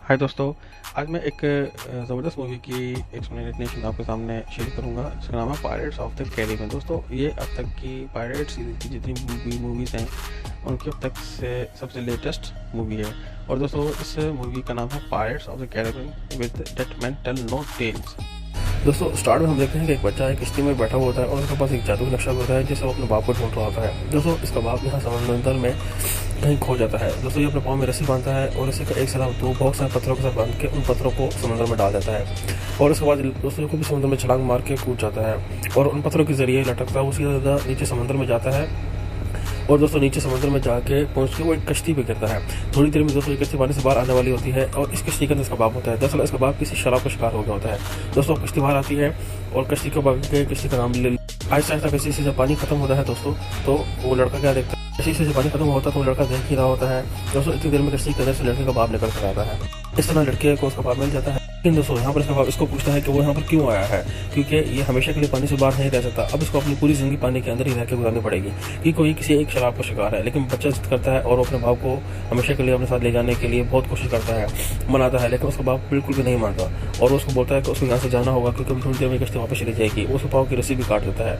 हाय दोस्तों, आज मैं एक ज़बरदस्त मूवी की एक्सप्लेनेशन आपके सामने शेयर करूंगा। इसका नाम है पायरेट्स ऑफ द कैरिबियन। दोस्तों, ये अब तक की पायरेट्स सीरीज की जितनी मूवीज़ हैं उनकी अब तक से सबसे लेटेस्ट मूवी है। और दोस्तों, इस मूवी का नाम है Pirates of the Caribbean with that man tell no tales. दोस्तों, स्टार्ट में हम देखते हैं कि एक बच्चा एक किश्ती में बैठा हुआ होता है और उसके पास एक जादुई नक्शा होता है जिसे वो अपने बाप को ढूंढ रहा होता है। दोस्तों, इसका बाप यहाँ समंदर में कहीं खो जाता है। दोस्तों, ये अपने पाँव में रस्सी बांधता है और रस्सी का एक सरा दो बहुत सारे पत्थरों के साथ बांध के उन पत्थरों को समुद्र में डाल देता है और उसके बाद दोस्तों को भी समुद्र में छलांग मार के कूद जाता है और उन पत्थरों के जरिए लटकता है, उसी ज़्यादा नीचे समुद्र में जाता है। और दोस्तों, नीचे समुद्र में जाके पहुंच के वो एक कश्ती पे गिरता है। थोड़ी देर में दोस्तों ये कश्ती पानी से बाहर आने वाली होती है और इस कश्ती के अंदर इसका बाप होता है। दरअसल इसका बाप किसी शराब का शिकार हो गया होता है। दोस्तों, कश्ती बाहर आती है और कश्ती का नाम ले आहिस्ता आहिस्ता कश्ती से जब पानी खत्म होता है दोस्तों, तो वो लड़का क्या देखता है, कश्ती से जब पानी खत्म होता है तो वो लड़का देख ही रहा होता है। दोस्तों, इतनी देर में कश्ती के अंदर से लड़के का बाप निकल कर आता है। इस तरह लड़के को उसका बाप मिल जाता है। लेकिन दोस्तों, यहाँ पर इसका बाप इसको पूछता है कि वो यहाँ पर क्यों आया है, क्योंकि ये हमेशा के लिए पानी से बाहर नहीं रह सकता। अब इसको अपनी पूरी जिंदगी पानी के अंदर ही रह के गुजारनी पड़ेगी कि कोई किसी एक शराब का शिकार है। लेकिन बच्चा जिद करता है और अपने बाप को हमेशा के लिए अपने साथ ले जाने के लिए बहुत कोशिश करता है, मनाता है, लेकिन उसका बाप बिल्कुल भी नहीं मानता और उसको बोलता है कि उसको यहाँ से जाना होगा क्योंकि थोड़ी देर में कश्ती वापस चली जाएगी। उसके पाँव की रस्सी भी काट देता है।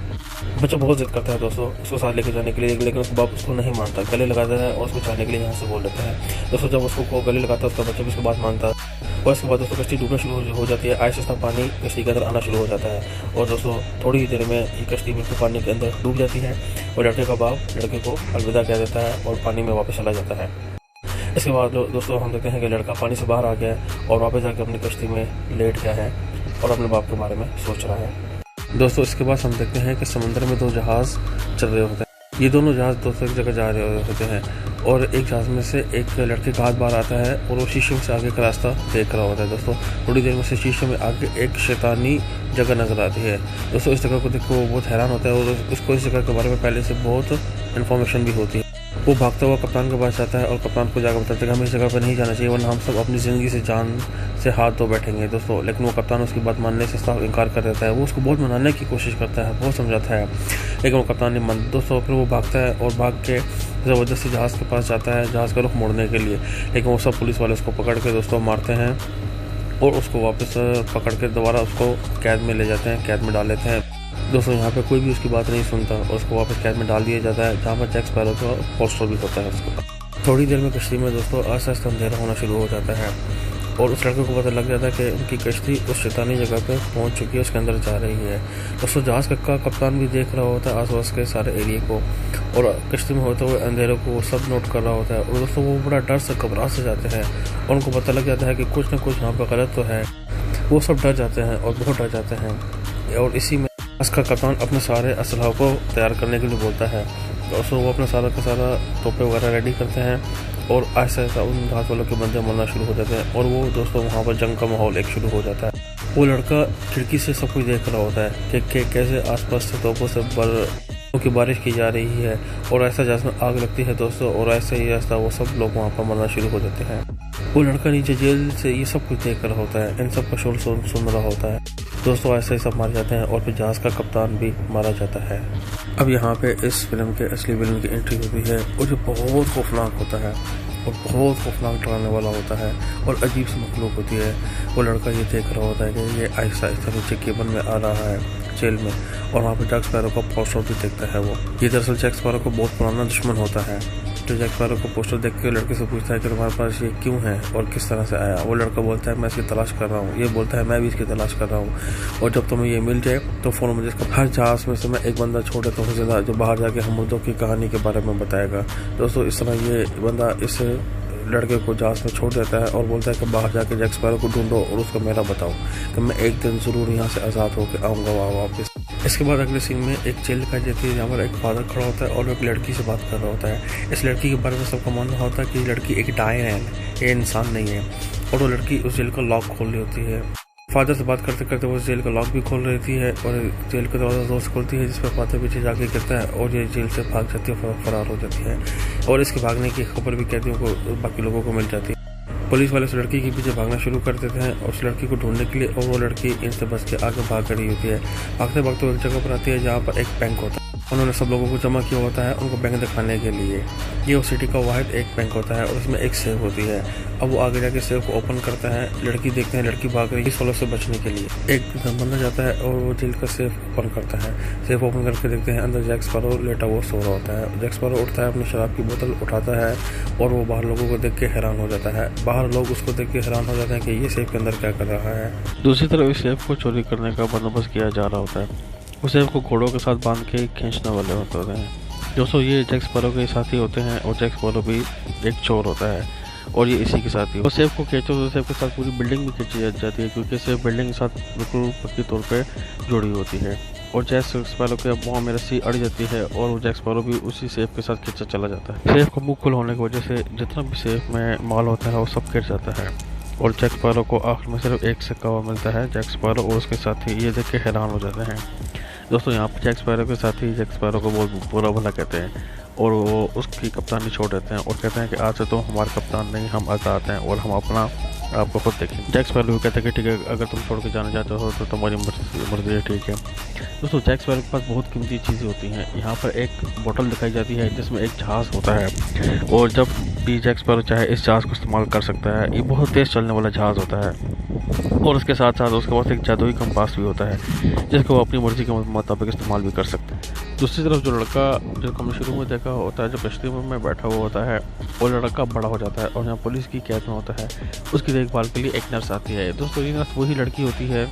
बच्चा बहुत जिद करता है दोस्तों उसको साथ लेके जाने के लिए, लेकिन उसका बाप उसको नहीं मानता, गले लगाता है और उसको जाने के लिए यहाँ से बोल देता है। दोस्तों, जब उसको गले लगाता है उसका बच्चा भी उसकी बात मानता है और इसके बाद दोस्तों कश्ती डूबना शुरू हो जाती है। आहिस्ता पानी कश्ती के अंदर आना शुरू हो जाता है और दोस्तों थोड़ी ही देर में ये कश्ती बिल्कुल पानी के अंदर डूब जाती है और लड़के का बाप लड़के को अलविदा कह देता है और पानी में वापस चला जाता है। इसके बाद दोस्तों हम देखते हैं कि लड़का पानी से बाहर आ गया और वापस जाकर अपनी कश्ती में लेट गया है और अपने बाप के बारे में सोच रहा है। दोस्तों, इसके बाद हम देखते हैं कि समुद्र में दो जहाज चल रहे होते हैं। ये दोनों जहाज दोस्तों एक जगह जा रहे होते हैं और एक जहाज में से एक लड़के का हाथ बाहर आता है और वो शीशे में से आगे का रास्ता देख रहा होता है। दोस्तों, थोड़ी देर में से शीशे में आगे एक शैतानी जगह नजर आती है। दोस्तों, इस जगह को देख वो बहुत हैरान होता है और उसको इस जगह के बारे में पहले से बहुत इन्फॉर्मेशन भी होती है। वो भागता हुआ कप्तान के पास जाता है और कप्तान को जाकर बताता है कि हमें इस जगह पर नहीं जाना चाहिए वरना हम सब अपनी ज़िंदगी से जान से हाथ धो बैठेंगे। दोस्तों, लेकिन वो कप्तान उसकी बात मानने से साफ इनकार कर देता है। वो उसको बहुत मनाने की कोशिश करता है, बहुत समझाता है, लेकिन वो कप्तान नहीं मानता। दोस्तों, फिर वो भागता है और भाग के ज़बरदस्ती जहाज़ के पास जाता है जहाज़ का रुख मोड़ने के लिए, लेकिन वो सब पुलिस वाले उसको पकड़ के दोस्तों मारते हैं और उसको वापस पकड़ के दोबारा उसको कैद में ले जाते हैं, कैद में डाल लेते हैं। दोस्तों, यहाँ पे कोई भी उसकी बात नहीं सुनता और उसको वापस कैद में डाल दिया जाता है जहाँ पर जैक स्पैरो का पोस्टर भी होता है उसको। थोड़ी देर में कश्ती में दोस्तों आहिस्ता आहिस्ता अंधेरा होना शुरू हो जाता है और उस लड़के को पता लग जाता है कि उनकी कश्ती उस शैतानी जगह पे पहुंच चुकी है, उसके अंदर जा रही है। दोस्तों, जहाज़ का कप्तान भी देख रहा होता है आसपास के सारे एरिया को और कश्ती में होते हुए अंधेरे को वो सब नोट कर रहा होता है और दोस्तों वो बड़ा डर से घबराहट से जाते हैं और उनको पता लग जाता है कि कुछ ना कुछ यहाँ पर गलत तो है। वो सब डर जाते हैं और बहुत डर जाते हैं और इसी में उसका कप्तान अपने सारे असलहा को तैयार करने के लिए बोलता है। दोस्तों, वो अपना सारा का सारा तोपे वगैरह रेडी करते हैं और आहिस्ता आहिस्ता उन जहाज वालों के बंदे मरना शुरू हो जाते हैं और वो दोस्तों वहाँ पर जंग का माहौल एक शुरू हो जाता है। वो लड़का खिड़की से सब कुछ देख रहा होता है कि कैसे आसपास से तोपों से बर्फ़ की बारिश की जा रही है और ऐसा जहाज में आग लगती है दोस्तों और ऐसे ही रास्ता वो सब लोग वहाँ पर मरना शुरू हो जाते हैं। वो लड़का नीचे जेल से ये सब कुछ देख रहा होता है, इन सब का शोर सुन रहा होता है। दोस्तों, ऐसे ही सब मारे जाते हैं और फिर जहाज़ का कप्तान भी मारा जाता है। अब यहाँ पे इस फिल्म के असली विलन की एंट्री होती है और जो बहुत खौफनाक होता है और बहुत खौफनाक डराने वाला होता है और अजीब सी मखलूक होती है। वो लड़का ये देख रहा होता है कि ये आहिस्ता आहिस्ता नीचे केबल में आ रहा है जेल में और वहाँ पर जैक स्पैरो का पोस्टर भी देखता है। वो ये दरअसल जैक स्पैरो का बहुत पुराना दुश्मन होता है। तो जैक स्पैरो को पोस्टर देख के लड़के से पूछता है कि तुम्हारे पास ये क्यों है और किस तरह से आया। वो लड़का बोलता है मैं इसकी तलाश कर रहा हूँ। ये बोलता है मैं भी इसकी तलाश कर रहा हूँ और जब तुम्हें ये मिल जाए तो फ़ौरन मुझे इसका हर जहाज़ में से मैं एक बंदा छोड़ देता हूँ ज़्यादा जो बाहर जाके हम मुर्दों की कहानी के बारे में बताएगा। दोस्तों, इस तरह ये बंदा इस लड़के को जहाज़ में छोड़ देता है और बोलता है कि बाहर जाके जैक स्पैरो को ढूंढो और उसको मेरा बताओ कि मैं एक दिन ज़रूर यहाँ से आज़ाद होकर आऊँगा वापस। इसके बाद अगले सीन में एक जेल दिखाई देती है जहाँ पर एक फादर खड़ा होता है और एक लड़की से बात कर रहा होता है। इस लड़की के बारे में सबका मानना होता है कि लड़की एक डायन है, ये इंसान नहीं है और वो लड़की उस जेल का लॉक खोल रही होती है। फादर से बात करते करते वो जेल का लॉक भी खोल रही है और जेल का दरवाजा जोर से खोलती है जिस पर फादर पीछे जाके गिरता है और ये जेल से भाग जाती है, फरार हो जाती है और इसके भागने की खबर भी कैदियों को बाकी लोगों को मिल जाती है। पुलिस वाले उस लड़की के पीछे भागना शुरू कर देते हैं और उस लड़की को ढूंढने के लिए और वो लड़की इनसे बच के आगे भाग खड़ी होती है। भागते भागते वो एक जगह पर आती है जहाँ पर एक बैंक होता है। उन्होंने सब लोगों को जमा किया होता है उनको बैंक दिखाने के लिए। ये उस सिटी का वाहिद एक बैंक होता है और उसमें एक सेफ होती है। अब वो आगे जाके सेफ को ओपन करता है, लड़की देखते हैं लड़की भाग रही है पुलिस वालों से बचने के लिए। एक बंदा जाता है और वो जेल का सेफ ओपन करता है। सेफ ओपन करके देखते हैं अंदर जैक स्पैरो लेटा हुआ सो रहा होता है। जैक स्पैरो उठता है, अपनी शराब की बोतल उठाता है और वो बाहर लोगों को देख के हैरान हो जाता है। बाहर लोग उसको देख के हैरान हो जाते हैं कि ये सेफ के अंदर क्या कर रहा है। दूसरी तरफ इस सेफ को चोरी करने का बंदोबस्त किया जा रहा होता है। उस सेफ को घोड़ों के साथ बांध के खींचने वाले होते हैं। दोस्तों ये जैक स्पैरो के साथी होते हैं और जैक स्पैरो भी एक चोर होता है और ये इसी के साथी। वो सेफ को खींचते तो सेफ के साथ पूरी बिल्डिंग भी खींची जाती है क्योंकि सेफ बिल्डिंग के साथ बिल्कुल पक्की तौर पे जुड़ी होती है। और जैक स्पैरो के मुँह में रस्सी अड़ जाती है और वो जैक स्पैरो भी उसी सेफ के साथ खींचा चला जाता है। सेफ का मुँह खुल होने की वजह से जितना भी सेफ में माल होता है वो सब गिर जाता है और जैक स्पैरो को आखिर में सिर्फ एक सिक्का हुआ मिलता है। जैक स्पैरो और उसके साथी ये देख के हैरान हो जाते हैं। दोस्तों यहाँ पर जैक स्पैरो के साथी जैक स्पैरो को बहुत बुरा भला कहते हैं और वो उसकी कप्तानी छोड़ देते हैं और कहते हैं कि आज से तो हमारे कप्तान नहीं, हम आज़ाद हैं और हम अपना आपको खुद देखें। जैक स्पैरो भी कहते हैं कि ठीक है, अगर तुम छोड़ के जाना चाहते हो तो तुम्हारी मर्जी है, ठीक है। दोस्तों जैक स्पैरो के पास बहुत कीमती चीज़ें होती हैं। यहाँ पर एक बोतल दिखाई जाती है जिसमें एक जहाज़ होता है और जब भी जैक स्पैरो चाहे इस जहाज़ को इस्तेमाल कर सकता है। ये बहुत तेज़ चलने वाला जहाज़ होता है और उसके साथ साथ उसके पास एक जादुई कंपास भी होता है जिसको वो अपनी मर्जी के मुताबिक इस्तेमाल भी कर सकते हैं। दूसरी तरफ जो लड़का जो हमने शुरू में देखा होता है, जो कश्ती में बैठा हुआ होता है, वो लड़का बड़ा हो जाता है और यहाँ पुलिस की कैद में होता है। उसकी देखभाल के लिए एक नर्स आती है। दोस्तों ये नर्स वही लड़की होती है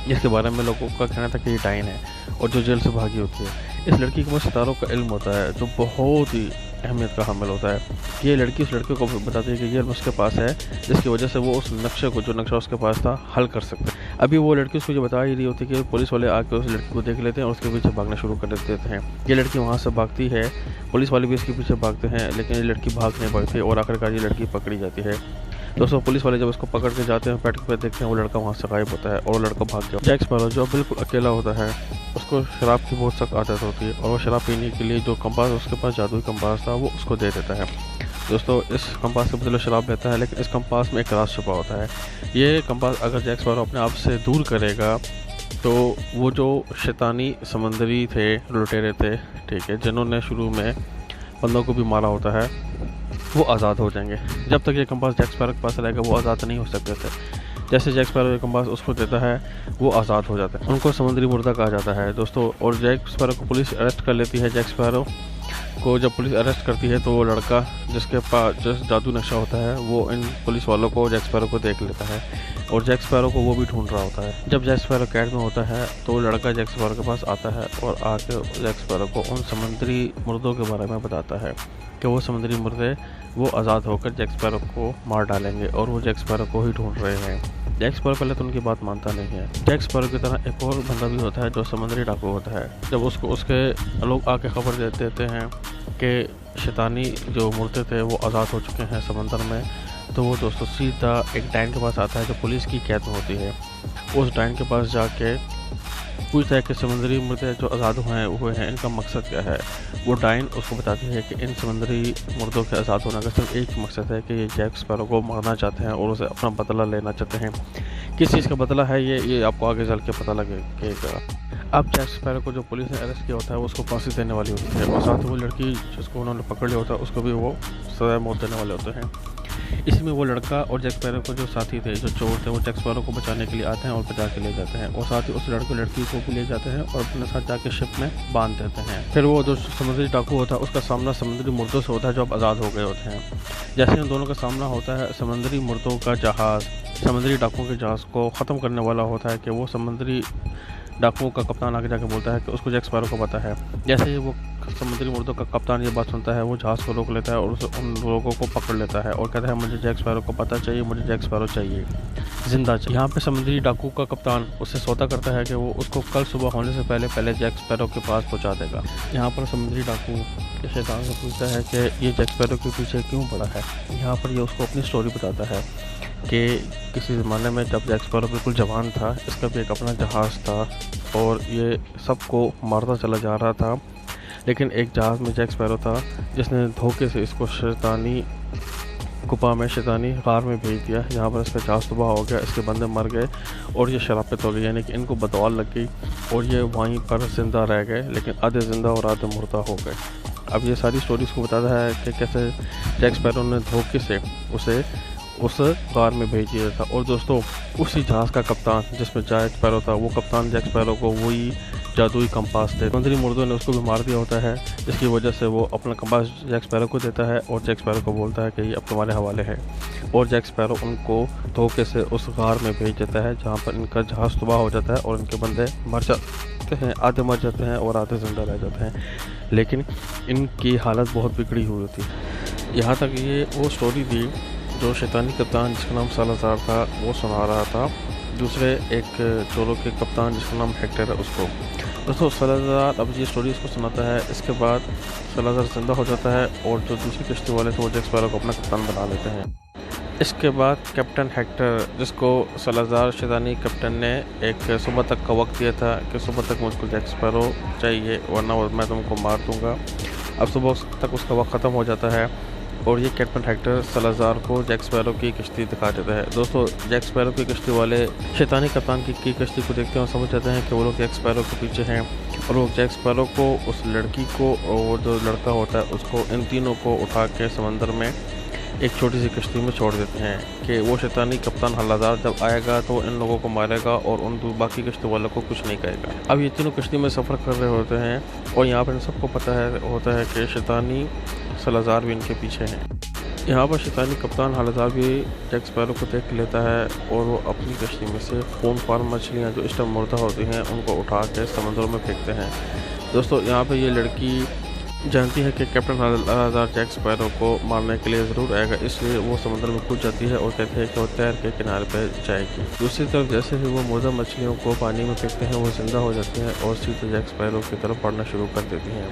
जिसके बारे में लोगों का कहना था कि ये डाइन है और जो जेल से भागी होती है। इस लड़की के पास सितारों का इल्म होता है जो बहुत ही अहमियत का हामिल होता है। ये लड़की उस लड़के को बताती है कि ये उसके पास है जिसकी वजह से वो उस नक्शे को, जो नक्शा उसके पास था, हल कर सकते हैं। अभी वो लड़की उसको ये बता ही रही होती है कि पुलिस वाले आके उस लड़की को देख लेते हैं और उसके पीछे भागना शुरू कर देते हैं। ये लड़की वहाँ से भागती है, पुलिस वाले भी इसके पीछे भागते हैं लेकिन ये लड़की भाग नहीं पाती और आखिरकार ये लड़की पकड़ी जाती है। दोस्तों पुलिस वाले जब उसको पकड़ के जाते हैं, बैठ पे देखते हैं वो लड़का वहाँ से गायब होता है और वो लड़का भाग गया। जैक स्पैरो जो बिल्कुल अकेला होता है, उसको शराब की बहुत सख्त आदत होती है और वो शराब पीने के लिए जो कंपास उसके पास जादुई कंपास था वो उसको दे देता है। दोस्तों इस कंपास के बदले शराब लेता है लेकिन इस कंपास में एक राज छुपा होता है। ये कंपास अगर जैक स्पैरो अपने आप से दूर करेगा तो वो जो शैतानी समंदरी थे, लुटेरे थे, ठीक है, जिन्होंने शुरू में बंदों को भी मारा होता है, वो आज़ाद हो जाएंगे। जब तक ये कंपास जैक स्पैरो के पास रहेगा वो आज़ाद नहीं हो सकते थे। जैसे जैक स्पैरो ये कंपास उसको देता है वो आज़ाद हो जाता है। उनको समुद्री मुर्दा कहा जाता है दोस्तों। और जैक स्पैरो को पुलिस अरेस्ट कर लेती है। जैक स्पैरो को जब पुलिस अरेस्ट करती है तो वो लड़का जिसके पास जिस जादू नक्शा होता है वो इन पुलिस वालों को, जैक स्पैरो को देख लेता है और जैक स्पैरो को वो भी ढूंढ रहा होता है। जब जैक स्पैरो कैद में होता है तो वो लड़का जैक स्पैरो के पास आता है और आके जैक स्पैरो को उन समुद्री मुर्दों के बारे में बताता है कि वो समुद्री मुर्दे वो आज़ाद होकर जैक स्पैरो को मार डालेंगे और वो जैक स्पैरो को ही ढूंढ रहे हैं। जैक स्पैरो पहले तो उनकी बात मानता नहीं है। जैक स्पैरो की तरह एक और बंदा भी होता है जो समुद्री डाकू होता है। जब उसको उसके लोग आके खबर दे देते हैं कि शैतानी जो मुर्दे थे वो आज़ाद हो चुके हैं समंदर में, तो वो दोस्तों सीधा एक डाइन के पास आता है जो पुलिस की कैद में होती है। उस डाइन के पास जाके पूछता है कि समुद्री मुर्दे जो आज़ाद हुए हैं इनका मकसद क्या है। वो डाइन उसको बताती है कि इन समुद्री मुर्दों के आज़ाद होने का सिर्फ एक मकसद है कि ये जैक स्पैरो को मारना चाहते हैं और उसे अपना बदला लेना चाहते हैं। किस चीज़ का बदला है ये आपको आगे चल के पता लगेगा। अब जैक स्पैरो को जो पुलिस ने अरेस्ट किया होता है वो उसको फांसी देने वाली होती है और साथ ही वो लड़की जिसको उन्होंने पकड़ लिया होता है उसको भी वो सज़ा मौत देने वाले होते हैं। इसमें वो लड़का और जैक स्पैरो को जो साथी थे, जो चोर थे, वो जैक स्पैरो को बचाने के लिए आते हैं और बचा के ले जाते हैं और साथ ही उस लड़की को भी ले जाते हैं और अपने साथ जाके शिप में बांध देते हैं। फिर वो जो समुद्री डाकू होता है उसका सामना समुद्री मुर्दों से होता है जो अब आज़ाद हो गए होते हैं। जैसे इन दोनों का सामना होता है, समुद्री मुर्दों का जहाज़ समुद्री डाकुओं के जहाज़ को ख़त्म करने वाला होता है कि वो समुद्री डाकुओं का कप्तान आगे जाके बोलता है कि उसको जैक स्पैरो को पता है। जैसे ही वो समुद्री मुर्दों का कप्तान ये बात सुनता है वो जहाज़ को रोक लेता है और उन लोगों को पकड़ लेता है और कहता है मुझे जैक स्पैरो को पता चाहिए, मुझे जैक स्पैरो चाहिए, जिंदा चाहिए। यहाँ पे समुद्री डाकू का कप्तान उससे सौदा करता है कि वो उसको कल सुबह होने से पहले जैक स्पैरो के पास पहुँचा देगा। यहाँ पर समुद्री डाकू शैतान से पूछता है कि ये जैक स्पैरो के पीछे क्यों पड़ा है। यहाँ पर ये उसको अपनी स्टोरी बताता है कि किसी ज़माने में जब जैक स्पैरो बिल्कुल जवान था, इसका भी एक अपना जहाज़ था और ये सबको मारता चला जा रहा था, लेकिन एक जहाज़ में जैक स्पैरो था जिसने धोखे से इसको शैतानी कुपा में शैतानी गार में भेज दिया, जहाँ पर इसका जहाज़ तबाह हो गया, इसके बंदे मर गए और ये शराफत हो गई, यानी कि इनको बदौल लग गई और ये वहीं पर ज़िंदा रह गए, लेकिन आधे ज़िंदा और आधे मुर्दा हो गए। अब ये सारी स्टोरी उसको बताता है कि कैसे जैक स्पैरो ने धोखे से उसे उस गार में भेज दिया था। और दोस्तों, उसी जहाज़ का कप्तान जिसमें जैक स्पैरो था, वो कप्तान जैक स्पैरो को वही जादुई कंपास दे, समुद्री मुर्दों ने उसको भी मार दिया होता है, जिसकी वजह से वो अपना कंपास जैक स्पैरो को देता है और जैक स्पैरो को बोलता है कि ये अब तुम्हारे हवाले है। और जैक स्पैरो उनको धोखे से उस गार में भेज देता है, जहाँ पर इनका जहाज़ तबाह हो जाता है और इनके बंदे मर जाते हैं, आधे मर जाते हैं और आधे जिंदा रह जाते हैं, लेकिन इनकी हालत बहुत बिगड़ी हुई होती है। यहाँ तक ये वो स्टोरी थी जो शैतानी कप्तान जिसका नाम सालाज़ार था वो सुना रहा था दूसरे एक चोरों के कप्तान जिसका नाम हेक्टर है उसको। दोस्तों, सालाज़ार अब ये स्टोरी उसको सुनाता है। इसके बाद सालाज़ार जिंदा हो जाता है और जो दूसरी कश्ती वाले थे वो जैक स्पैरो को अपना कप्तान बना लेते हैं। इसके बाद कैप्टन हेक्टर, जिसको सालाज़ार शैतानी कैप्टन ने एक सुबह तक का वक्त दिया था कि सुबह तक मुझको जैक स्पैरो चाहिए वरना मैं तुमको मार दूंगा, अब सुबह तक उसका वक्त ख़त्म हो जाता है और ये कैप्टन हेक्टर सालाज़ार को जैक स्पैरो की कश्ती दिखा देता है। दोस्तों, जैक स्पैरो की कश्ती वाले शैतानी कप्तान की कश्ती को देखते हैं और समझ जाते हैं कि वो लोग जैक स्पैरो के पीछे हैं और वो जैक स्पैरो को, उस लड़की को और वो जो लड़का होता है उसको, इन तीनों को उठा के समंदर में एक छोटी सी कश्ती में छोड़ देते हैं कि वो शैतानी कप्तान हल्लादार जब आएगा तो इन लोगों को मारेगा और उन बाकी कश्ती वालों को कुछ नहीं कहेगा। अब ये तीनों कश्ती में सफ़र कर रहे होते हैं और यहाँ पर इन सबको पता होता है कि शैतानी सालाज़ार भी इनके पीछे हैं। यहाँ पर शैतानी कप्तान सालाज़ार भी जैक स्पैरो को देख लेता है और वो अपनी कश्ती में से फ़ोन फार मछलियाँ जो इस टाइम मुर्दा होती हैं उनको उठा के समंदरों में फेंकते हैं। दोस्तों, यहाँ पे ये लड़की जानती है कि कैप्टन सालाज़ार जैक स्पैरो को मारने के लिए ज़रूर आएगा, इसलिए वो समुद्र में कूद जाती है और कहती है कि वो तैर के किनारे पर जाएगी। दूसरी तरफ जैसे ही वो मुर्दा मछलियों को पानी में फेंकते हैं वो ज़िंदा हो जाती हैं और सीधे जैक स्पैरो की तरफ बढ़ना शुरू कर देती हैं।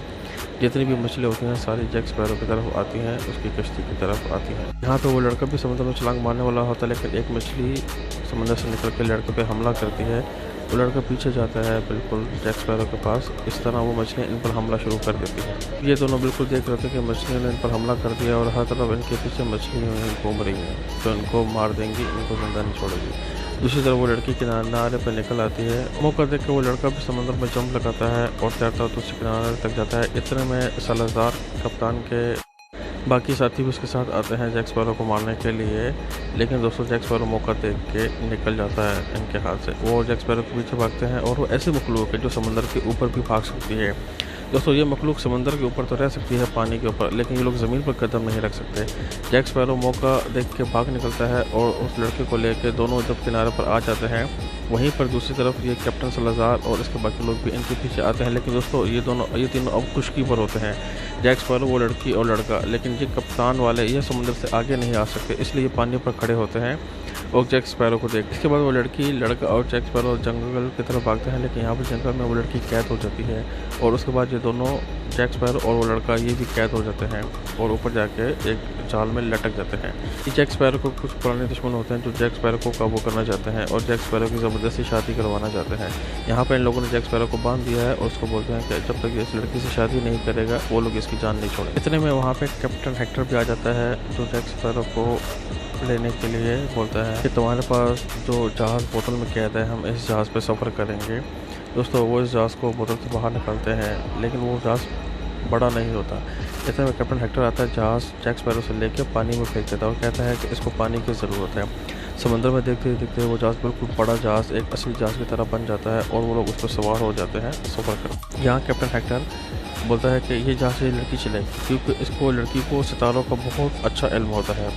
जितनी भी मछली होती हैं सारी जैक स्पैरो की तरफ आती हैं, उसकी कश्ती की तरफ आती हैं। यहाँ पे वो लड़का भी समुद्र में छलांग मारने वाला होता है, लेकिन एक मछली समुद्र से निकल के लड़के पे हमला करती है। वो लड़का पीछे जाता है बिल्कुल जैक स्पैरो के पास, इस तरह वो मछलियाँ इन पर हमला शुरू कर देती हैं। ये दोनों बिल्कुल देख रहे थे कि मछलियों ने इन पर हमला कर दिया और हर तरफ इनके पीछे मछलियाँ घूम रही हैं, तो इनको मार देंगी, इनको जिंदा नहीं छोड़ेगी। दूसरी तरफ वो लड़की किनारे पर निकल आती है। मौका देख के वो लड़का भी समंदर में जंप लगाता है और तैरता दूसरे किनारे तक जाता है। इतने में सालाज़ार कप्तान के बाकी साथी भी उसके साथ आते हैं जैक स्पैरो को मारने के लिए, लेकिन दोस्तों जैक स्पैरो मौका देख के निकल जाता है इनके हाथ से। वो जैक स्पैरो के पीछे भागते हैं और वो ऐसी मखलूक है जो समंदर के ऊपर भी भाग सकती है। दोस्तों, ये मखलूक समंदर के ऊपर तो रह सकती है पानी के ऊपर, लेकिन ये लोग ज़मीन पर कदम नहीं रख सकते। जैक स्पैरो मौका देख के भाग निकलता है और उस लड़के को लेकर दोनों जब किनारे पर आ जाते हैं, वहीं पर दूसरी तरफ ये कैप्टन सालाज़ार और इसके बाकी लोग भी इनके पीछे आते हैं। लेकिन दोस्तों, ये तीनों अब खुशकी पर होते हैं, जैक स्पैरो, वो लड़की और लड़का। लेकिन ये कप्तान वाले ये समुद्र से आगे नहीं आ सकते, इसलिए ये पानी पर खड़े होते हैं और जैक स्पैरो को देख। इसके बाद वो लड़की, लड़का और जैक स्पैरो जंगल की तरफ भागते हैं, लेकिन यहाँ पर जंगल में वो लड़की कैद हो जाती है और उसके बाद ये दोनों जैक स्पैरो और वो लड़का ये भी कैद हो जाते हैं और ऊपर जाके एक जाल में लटक जाते हैं। जैक स्पैरो को कुछ पुराने दुश्मन होते हैं जो जैक स्पैरो को काबू करना चाहते हैं और जैक स्पैरो की ज़बरदस्ती शादी करवाना चाहते हैं। यहाँ पर इन लोगों ने जैक स्पैरो को बांध दिया है और उसको बोलते हैं कि जब तक इस लड़की से शादी नहीं करेगा वो लोग इसकी जान नहीं छोड़े। इतने में वहाँ पे कैप्टन हेक्टर भी आ जाता है जो जैक स्पैरो को लेने के लिए बोलता है कि तुम्हारे पास जो जहाज़ बोतल में कैद है, हम इस जहाज़ पे सफ़र करेंगे। दोस्तों, वो इस जहाज़ को बोतल से बाहर निकालते हैं, लेकिन वो जहाज़ बड़ा नहीं होता। इतने में कैप्टन हेक्टर आता है, जहाज़ जैक स्पैरो से लेकर पानी में फेंक देता है और कहता है कि इसको पानी की ज़रूरत है। समंदर में देखते देखते वो जहाज़ बिल्कुल बड़ा जहाज़ एक असली जहाज़ की तरह बन जाता है और वो लोग उस पर सवार हो जाते हैं सफ़र कर। यहाँ कैप्टन हेक्टर बोलता है कि ये जहाज़ से लड़की चलेगी, क्योंकि इसको, लड़की को सितारों का बहुत अच्छा इल्म होता है,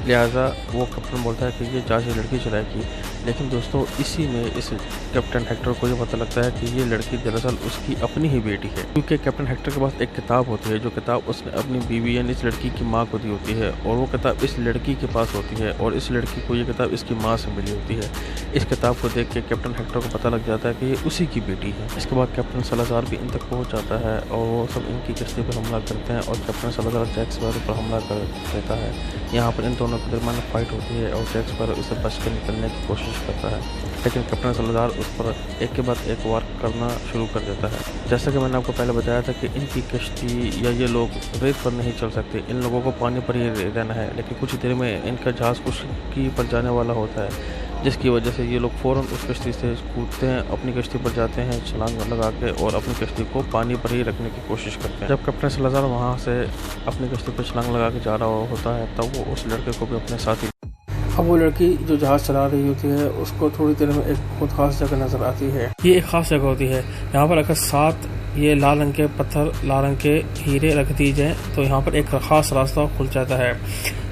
लिहाजा वो कैप्टन बोलता है कि ये जहाज़ से लड़की चलाएगी। लेकिन दोस्तों, इसी में इस कैप्टन हेक्टर को ये पता लगता है कि ये लड़की दरअसल उसकी अपनी ही बेटी है, क्योंकि कैप्टन हेक्टर के पास एक किताब होती है, जो किताब उसने अपनी बीवी यानी इस लड़की की माँ को दी होती है और वो किताब इस लड़की के पास होती है और इस लड़की को ये किताब इसकी माँ से मिली होती है। इस किताब को देख के कैप्टन हेक्टर को पता लग जाता है कि ये उसी की बेटी है। इसके बाद कैप्टन सालाज़ार भी इन तक पहुँच जाता है और वो सब इनकी कश्ती पर हमला करते हैं और कैप्टन सालाज़ार जैक स्पैरो पर हमला कर देता है। यहाँ पर इन दोनों दोनों के दरमियान फाइट होती है और जैक स्पैरो इससे बच कर निकलने की कोशिश करता है, लेकिन कैप्टन सलाज़ार उस पर एक के बाद एक वार करना शुरू कर देता है। जैसा कि मैंने आपको पहले बताया था कि इनकी कश्ती या ये लोग रेत पर नहीं चल सकते, इन लोगों को पानी पर ही रहना है, लेकिन कुछ देर में इनका जहाज़ खुश्की पर जाने वाला होता है, जिसकी वजह से ये लोग फ़ौरन उस कश्ती से कूदते हैं, अपनी कश्ती पर जाते हैं छलांग लगा के और अपनी कश्ती को पानी पर ही रखने की कोशिश करते हैं। जब कैप्टन सलाज़ार वहाँ से अपनी कश्ती पर छलांग लगा के जा रहा होता है तब वो उस लड़के को भी अपने साथ ही। अब वो लड़की जो जहाज़ चला रही होती है उसको थोड़ी देर में एक बहुत ख़ास जगह नज़र आती है। ये एक ख़ास जगह होती है, यहाँ पर अगर 7 ये लाल रंग के पत्थर, लाल रंग के हीरे रख दिए जाए तो यहाँ पर एक ख़ास रास्ता खुल जाता है,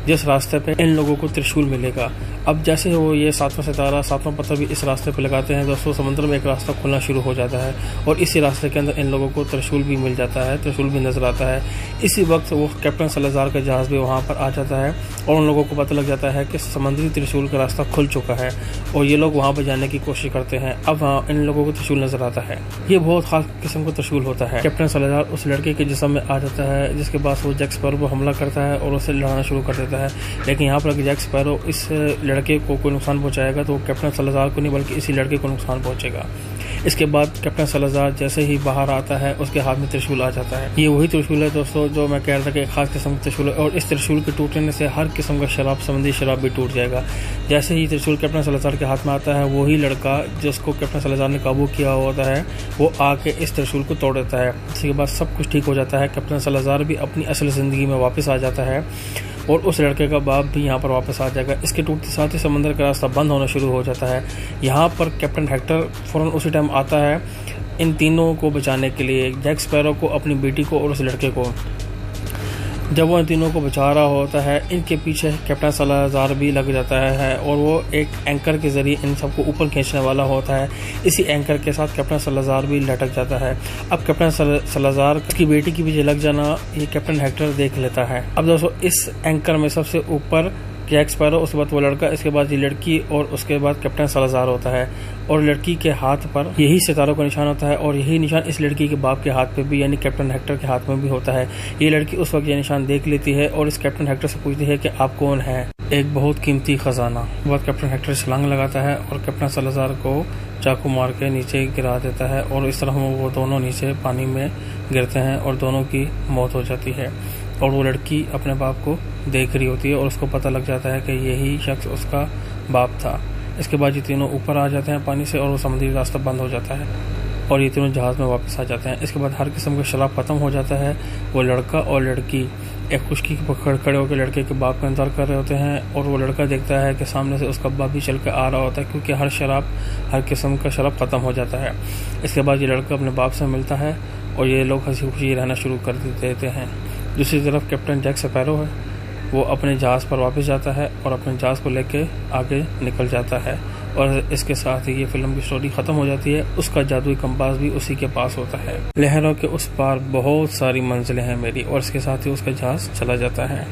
जिस रास्ते पे इन लोगों को त्रिशूल मिलेगा। अब जैसे वो ये 7वां सितारा, 7वां पत्थर भी इस रास्ते पे लगाते हैं दोस्तों, समुद्र में एक रास्ता खुलना शुरू हो जाता है और इसी रास्ते के अंदर इन लोगों को त्रिशूल भी मिल जाता है, त्रिशूल भी नजर आता है। इसी वक्त वो कैप्टन सलाज़ार का जहाज़ भी वहाँ पर आ जाता है और उन लोगों को पता लग जाता है कि समुद्री त्रिशूल का रास्ता खुल चुका है और ये लोग वहाँ पर जाने की कोशिश करते हैं। अब वहाँ इन लोगों को त्रिशूल नजर आता है, ये बहुत खास किस्म का त्रिशूल होता है। कैप्टन सलाज़ार उस लड़के के जिस्म में आ जाता है, जिसके बाद वो जैक स्पैरो पर हमला करता है और उसे लड़ाना शुरू कर देता है, लेकिन यहाँ पर जैक स्पैरो इस लड़के को कोई नुकसान पहुंचाएगा तो कैप्टन सलाज़ार को नहीं बल्कि इसी लड़के को नुकसान पहुंचेगा। इसके बाद कैप्टन सलाज़ार जैसे ही बाहर आता है उसके हाथ में त्रिशूल आ जाता है। ये वही त्रिशूल है दोस्तों जो मैं कह रहा था कि एक खास किस्म का त्रिशूल है और इस त्रिशूल के टूटने से हर किस्म का शराब, समुद्री शराब भी टूट जाएगा। जैसे ही त्रिशूल कैप्टन सलाज़ार के हाथ में आता है वही लड़का जिसको कैप्टन सलाज़ार ने काबू किया होता है वो आके इस त्रिशूल को तोड़ देता है। इसके बाद सब कुछ ठीक हो जाता है, कैप्टन सलाज़ार भी अपनी असल ज़िंदगी में वापस आ जाता है और उस लड़के का बाप भी यहाँ पर वापस आ जाएगा। इसके टूटते साथ ही समंदर का रास्ता बंद होना शुरू हो जाता है। यहाँ पर कैप्टन हेक्टर फौरन उसी टाइम आता है इन तीनों को बचाने के लिए, जैक स्पैरो को, अपनी बेटी को और उस लड़के को। जब वो इन तीनों को बचा रहा होता है इनके पीछे कैप्टन सलाज़ार भी लग जाता है और वो एक एंकर के जरिए इन सबको ऊपर खींचने वाला होता है। इसी एंकर के साथ कैप्टन सलाज़ार भी लटक जाता है। अब कैप्टन सलाज़ार की बेटी की पीछे लग जाना ये कैप्टन हेक्टर देख लेता है। अब दोस्तों इस एंकर में सबसे ऊपर जैक स्पैरो, उसके बाद वो लड़का, इसके बाद ये लड़की और उसके बाद कैप्टन सलाज़ार होता है और लड़की के हाथ पर यही सितारों का निशान होता है और यही निशान इस लड़की के बाप के हाथ पे भी यानी कैप्टन हेक्टर के हाथ में भी होता है। ये लड़की उस वक्त ये निशान देख लेती है और इस कैप्टन हेक्टर से पूछती है कि आप कौन है, एक बहुत कीमती खजाना। उसके बाद कैप्टन हेक्टर छलांग लगाता है और कैप्टन सलाज़ार को चाकू मार के नीचे गिरा देता है और इस तरह वो दोनों नीचे पानी में गिरते हैं और दोनों की मौत हो जाती है और वो लड़की अपने बाप को देख रही होती है और उसको पता लग जाता है कि यही शख्स उसका बाप था। इसके बाद ये तीनों ऊपर आ जाते हैं पानी से और वो समुद्री रास्ता बंद हो जाता है और ये तीनों जहाज़ में वापस आ जाते हैं। इसके बाद हर किस्म का शराब ख़त्म हो जाता है। वो लड़का और लड़की एक खुशकी पकड़ खड़े होकर लड़के के बाप का इंतजार कर रहे होते हैं और वो लड़का देखता है कि सामने से उसका बाप भी चल कर आ रहा होता है क्योंकि हर किस्म का शराब ख़त्म हो जाता है। इसके बाद ये लड़का अपने बाप से मिलता है और ये लोग हंसी खुशी रहना शुरू कर देते हैं। दूसरी तरफ कैप्टन जैक स्पैरो है वो अपने जहाज़ पर वापस जाता है और अपने जहाज़ को लेके आगे निकल जाता है और इसके साथ ही ये फिल्म की स्टोरी ख़त्म हो जाती है। उसका जादुई कंपास भी उसी के पास होता है। लहरों के उस पार बहुत सारी मंजिलें हैं मेरी और इसके साथ ही उसका जहाज़ चला जाता है।